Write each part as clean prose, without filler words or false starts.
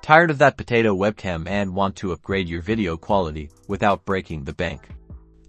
Tired of that potato webcam and want to upgrade your video quality without breaking the bank?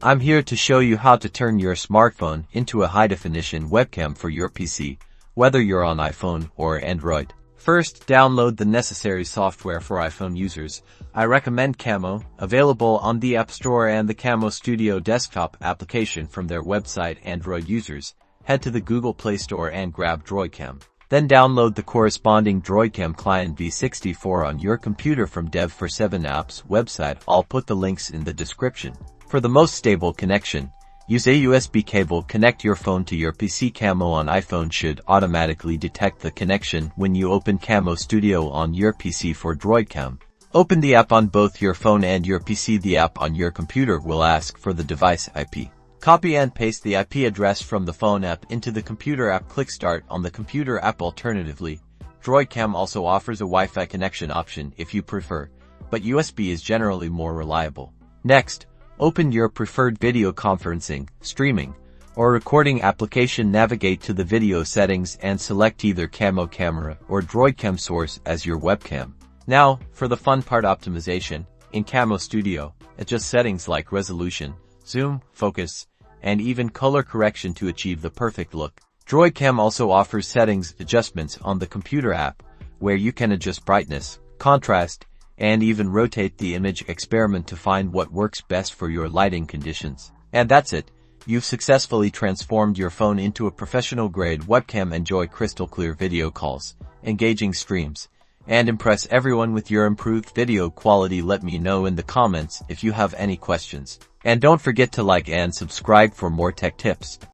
I'm here to show you how to turn your smartphone into a high-definition webcam for your PC, whether you're on iPhone or Android. First, download the necessary software for iPhone users. I recommend Camo, available on the App Store, and the Camo Studio desktop application from their website. Android users, head to the Google Play Store and grab DroidCam. Then download the corresponding DroidCam client v64 on your computer from Dev47 Apps website. I'll put the links in the description. For the most stable connection, use a USB cable. Connect your phone to your PC. Camo on iPhone should automatically detect the connection when you open Camo Studio on your PC. For DroidCam, open the app on both your phone and your PC. The app on your computer will ask for the device IP. Copy and paste the IP address from the phone app into the computer app. Click Start on the computer app. Alternatively, DroidCam also offers a Wi-Fi connection option if you prefer, but USB is generally more reliable. Next, open your preferred video conferencing, streaming, or recording application. Navigate to the video settings and select either Camo Camera or DroidCam Source as your webcam. Now, for the fun part: optimization. In Camo Studio, adjust settings like resolution, zoom, focus, and even color correction to achieve the perfect look. DroidCam also offers settings adjustments on the computer app, where you can adjust brightness, contrast, and even rotate the image. Experiment to find what works best for your lighting conditions. And that's it. You've successfully transformed your phone into a professional-grade webcam. Enjoy crystal clear video calls, engaging streams, and impress everyone with your improved video quality. Let me know in the comments if you have any questions. And don't forget to like and subscribe for more tech tips.